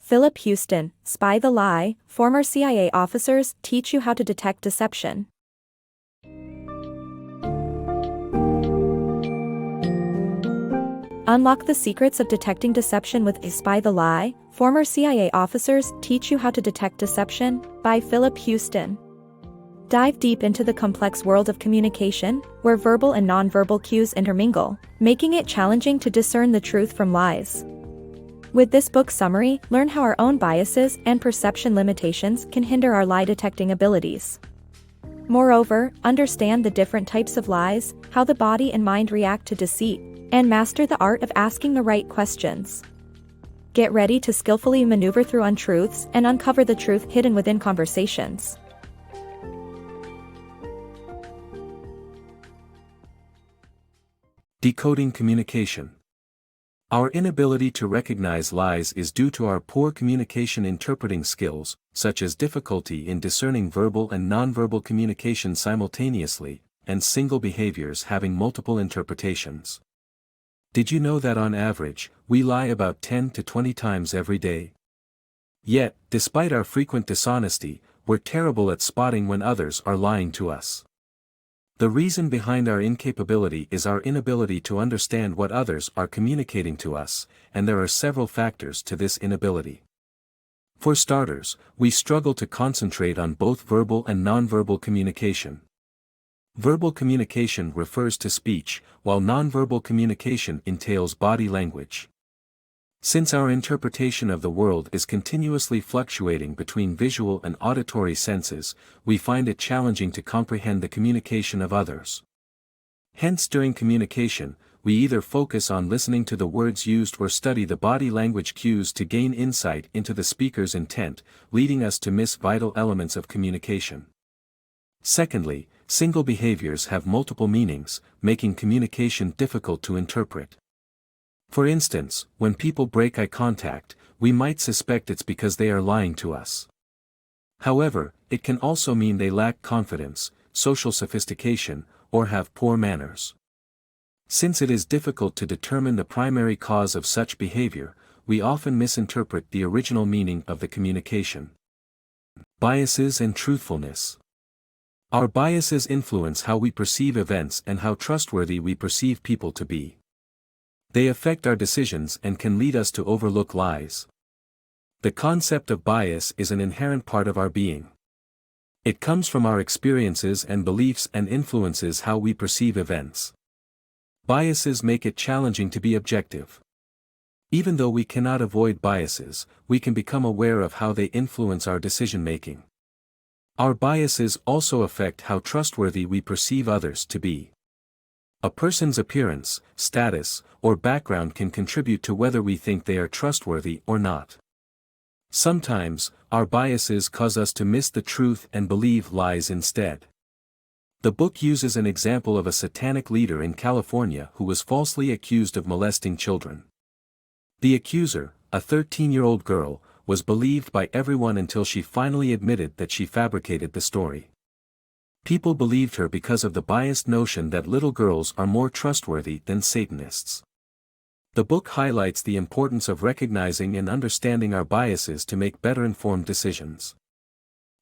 Philip Houston, Spy the Lie, Former CIA Officers Teach You How to Detect Deception. Unlock the secrets of detecting deception with Spy the Lie, Former CIA Officers Teach You How to Detect Deception, by Philip Houston. Dive deep into the complex world of communication, where verbal and nonverbal cues intermingle, making it challenging to discern the truth from lies. With this book summary, learn how our own biases and perception limitations can hinder our lie-detecting abilities. Moreover, understand the different types of lies, how the body and mind react to deceit, and master the art of asking the right questions. Get ready to skillfully maneuver through untruths and uncover the truth hidden within conversations. Decoding Communication. Our inability to recognize lies is due to our poor communication interpreting skills, such as difficulty in discerning verbal and nonverbal communication simultaneously, and single behaviors having multiple interpretations. Did you know that on average, we lie about 10 to 20 times every day? Yet, despite our frequent dishonesty, we're terrible at spotting when others are lying to us. The reason behind our incapability is our inability to understand what others are communicating to us, and there are several factors to this inability. For starters, we struggle to concentrate on both verbal and nonverbal communication. Verbal communication refers to speech, while nonverbal communication entails body language. Since our interpretation of the world is continuously fluctuating between visual and auditory senses, we find it challenging to comprehend the communication of others. Hence, during communication, we either focus on listening to the words used or study the body language cues to gain insight into the speaker's intent, leading us to miss vital elements of communication. Secondly, single behaviors have multiple meanings, making communication difficult to interpret. For instance, when people break eye contact, we might suspect it's because they are lying to us. However, it can also mean they lack confidence, social sophistication, or have poor manners. Since it is difficult to determine the primary cause of such behavior, we often misinterpret the original meaning of the communication. Biases and truthfulness. Our biases influence how we perceive events and how trustworthy we perceive people to be. They affect our decisions and can lead us to overlook lies. The concept of bias is an inherent part of our being. It comes from our experiences and beliefs and influences how we perceive events. Biases make it challenging to be objective. Even though we cannot avoid biases, we can become aware of how they influence our decision-making. Our biases also affect how trustworthy we perceive others to be. A person's appearance, status, or background can contribute to whether we think they are trustworthy or not. Sometimes, our biases cause us to miss the truth and believe lies instead. The book uses an example of a satanic leader in California who was falsely accused of molesting children. The accuser, a 13-year-old girl, was believed by everyone until she finally admitted that she fabricated the story. People believed her because of the biased notion that little girls are more trustworthy than Satanists. The book highlights the importance of recognizing and understanding our biases to make better informed decisions.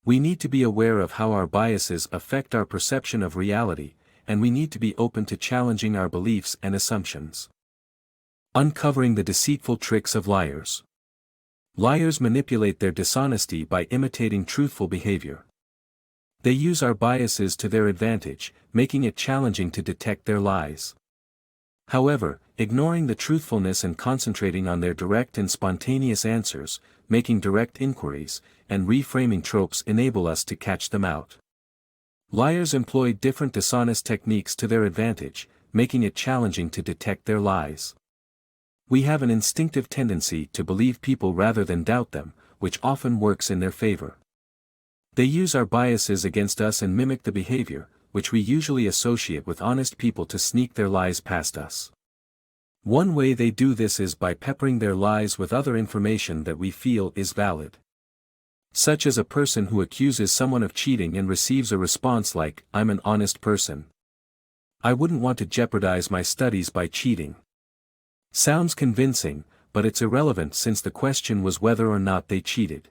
We need to be aware of how our biases affect our perception of reality, and we need to be open to challenging our beliefs and assumptions. Uncovering the deceitful tricks of liars. Liars manipulate their dishonesty by imitating truthful behavior. They use our biases to their advantage, making it challenging to detect their lies. However, ignoring the truthfulness and concentrating on their direct and spontaneous answers, making direct inquiries, and reframing tropes enable us to catch them out. Liars employ different dishonest techniques to their advantage, making it challenging to detect their lies. We have an instinctive tendency to believe people rather than doubt them, which often works in their favor. They use our biases against us and mimic the behavior, which we usually associate with honest people, to sneak their lies past us. One way they do this is by peppering their lies with other information that we feel is valid. Such as a person who accuses someone of cheating and receives a response like, "I'm an honest person. I wouldn't want to jeopardize my studies by cheating." Sounds convincing, but it's irrelevant since the question was whether or not they cheated.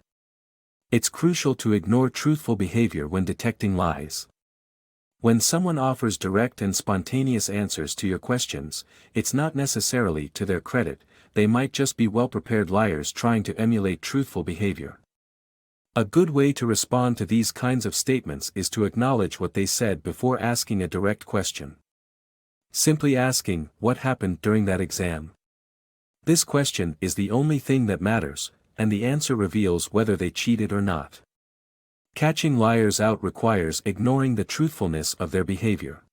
It's crucial to ignore truthful behavior when detecting lies. When someone offers direct and spontaneous answers to your questions, it's not necessarily to their credit, they might just be well-prepared liars trying to emulate truthful behavior. A good way to respond to these kinds of statements is to acknowledge what they said before asking a direct question. Simply asking, "What happened during that exam?" This question is the only thing that matters, and the answer reveals whether they cheated or not. Catching liars out requires ignoring the truthfulness of their behavior.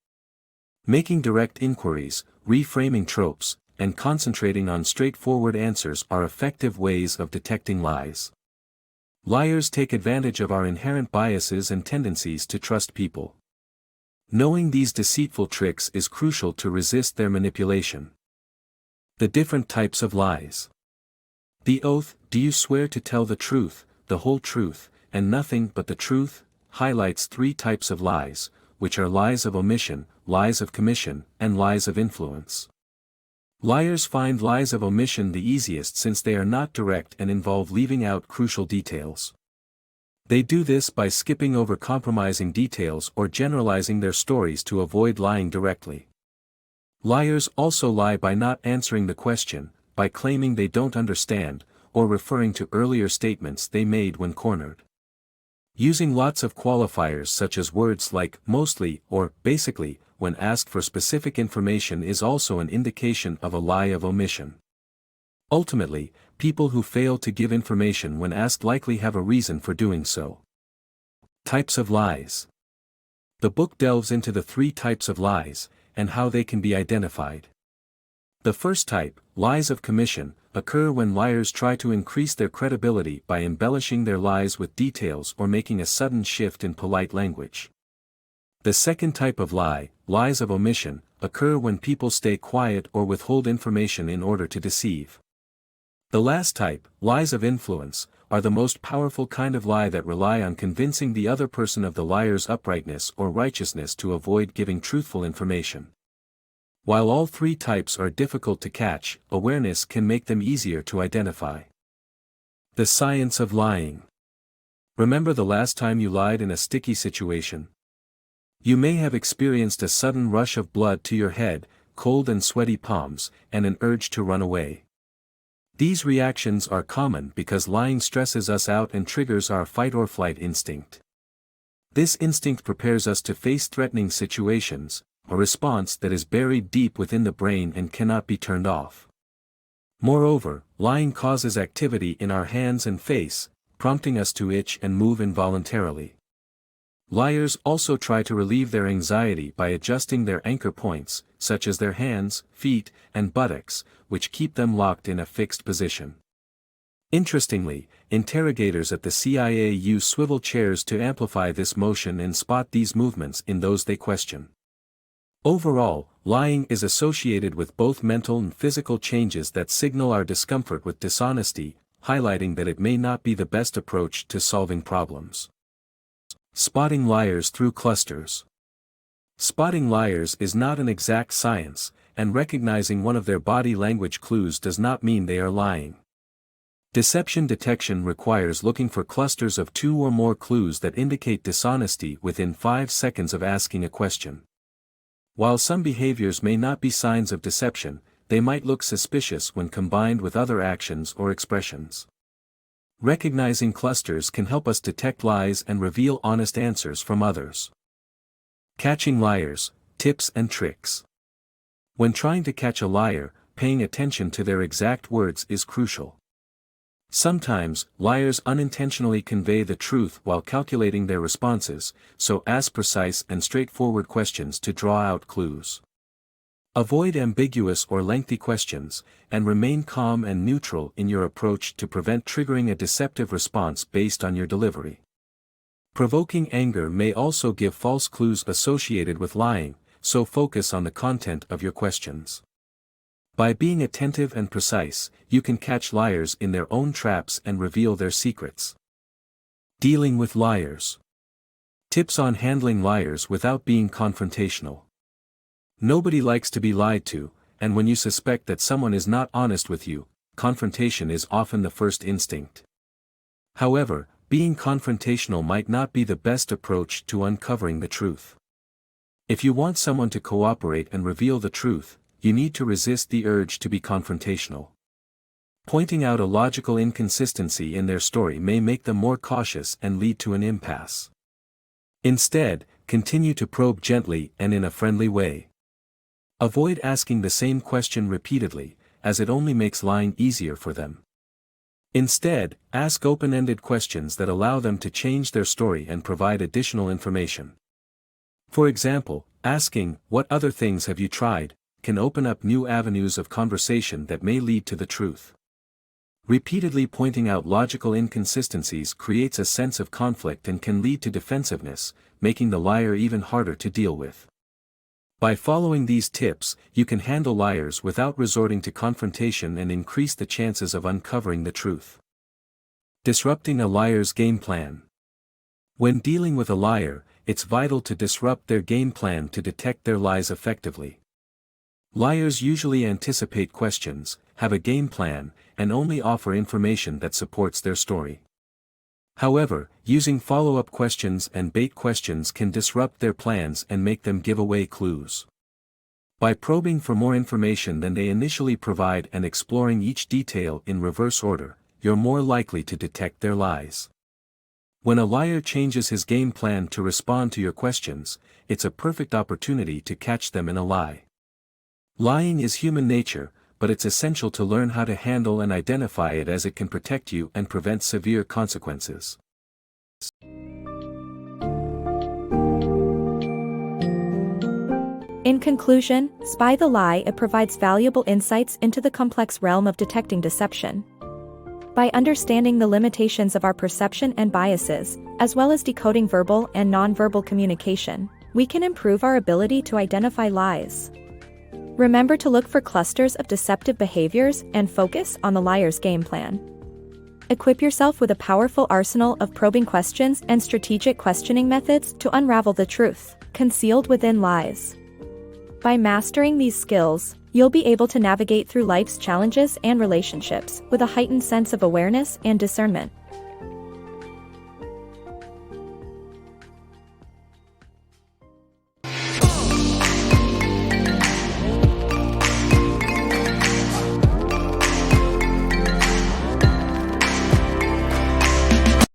Making direct inquiries, reframing tropes, and concentrating on straightforward answers are effective ways of detecting lies. Liars take advantage of our inherent biases and tendencies to trust people. Knowing these deceitful tricks is crucial to resist their manipulation. The different types of lies. The oath, "Do you swear to tell the truth, the whole truth, and nothing but the truth?" highlights three types of lies, which are lies of omission, lies of commission, and lies of influence. Liars find lies of omission the easiest since they are not direct and involve leaving out crucial details. They do this by skipping over compromising details or generalizing their stories to avoid lying directly. Liars also lie by not answering the question, by claiming they don't understand, or referring to earlier statements they made when cornered. Using lots of qualifiers such as words like "mostly" or "basically" when asked for specific information is also an indication of a lie of omission. Ultimately, people who fail to give information when asked likely have a reason for doing so. Types of lies. The book delves into the three types of lies, and how they can be identified. The first type, lies of commission, occur when liars try to increase their credibility by embellishing their lies with details or making a sudden shift in polite language. The second type of lie, lies of omission, occur when people stay quiet or withhold information in order to deceive. The last type, lies of influence, are the most powerful kind of lie that rely on convincing the other person of the liar's uprightness or righteousness to avoid giving truthful information. While all three types are difficult to catch, awareness can make them easier to identify. The science of lying. Remember the last time you lied in a sticky situation? You may have experienced a sudden rush of blood to your head, cold and sweaty palms, and an urge to run away. These reactions are common because lying stresses us out and triggers our fight-or-flight instinct. This instinct prepares us to face threatening situations, a response that is buried deep within the brain and cannot be turned off. Moreover, lying causes activity in our hands and face, prompting us to itch and move involuntarily. Liars also try to relieve their anxiety by adjusting their anchor points, such as their hands, feet, and buttocks, which keep them locked in a fixed position. Interestingly, interrogators at the CIA use swivel chairs to amplify this motion and spot these movements in those they question. Overall, lying is associated with both mental and physical changes that signal our discomfort with dishonesty, highlighting that it may not be the best approach to solving problems. Spotting liars through clusters. Spotting liars is not an exact science, and recognizing one of their body language clues does not mean they are lying. Deception detection requires looking for clusters of 2 or more clues that indicate dishonesty within 5 seconds of asking a question. While some behaviors may not be signs of deception, they might look suspicious when combined with other actions or expressions. Recognizing clusters can help us detect lies and reveal honest answers from others. Catching liars, tips and tricks. When trying to catch a liar, paying attention to their exact words is crucial. Sometimes, liars unintentionally convey the truth while calculating their responses, so ask precise and straightforward questions to draw out clues. Avoid ambiguous or lengthy questions, and remain calm and neutral in your approach to prevent triggering a deceptive response based on your delivery. Provoking anger may also give false clues associated with lying, so focus on the content of your questions. By being attentive and precise, you can catch liars in their own traps and reveal their secrets. Dealing with liars. Tips on handling liars without being confrontational. Nobody likes to be lied to, and when you suspect that someone is not honest with you, confrontation is often the first instinct. However, being confrontational might not be the best approach to uncovering the truth. If you want someone to cooperate and reveal the truth, you need to resist the urge to be confrontational. Pointing out a logical inconsistency in their story may make them more cautious and lead to an impasse. Instead, continue to probe gently and in a friendly way. Avoid asking the same question repeatedly, as it only makes lying easier for them. Instead, ask open-ended questions that allow them to change their story and provide additional information. For example, asking, "What other things have you tried?" can open up new avenues of conversation that may lead to the truth. Repeatedly pointing out logical inconsistencies creates a sense of conflict and can lead to defensiveness, making the liar even harder to deal with. By following these tips, you can handle liars without resorting to confrontation and increase the chances of uncovering the truth. Disrupting a liar's game plan. When dealing with a liar, it's vital to disrupt their game plan to detect their lies effectively. Liars usually anticipate questions, have a game plan, and only offer information that supports their story. However, using follow-up questions and bait questions can disrupt their plans and make them give away clues. By probing for more information than they initially provide and exploring each detail in reverse order, you're more likely to detect their lies. When a liar changes his game plan to respond to your questions, it's a perfect opportunity to catch them in a lie. Lying is human nature, but it's essential to learn how to handle and identify it, as it can protect you and prevent severe consequences. In conclusion, Spy the Lie. It provides valuable insights into the complex realm of detecting deception. By understanding the limitations of our perception and biases, as well as decoding verbal and nonverbal communication, we can improve our ability to identify lies. Remember to look for clusters of deceptive behaviors and focus on the liar's game plan. Equip yourself with a powerful arsenal of probing questions and strategic questioning methods to unravel the truth concealed within lies. By mastering these skills, you'll be able to navigate through life's challenges and relationships with a heightened sense of awareness and discernment.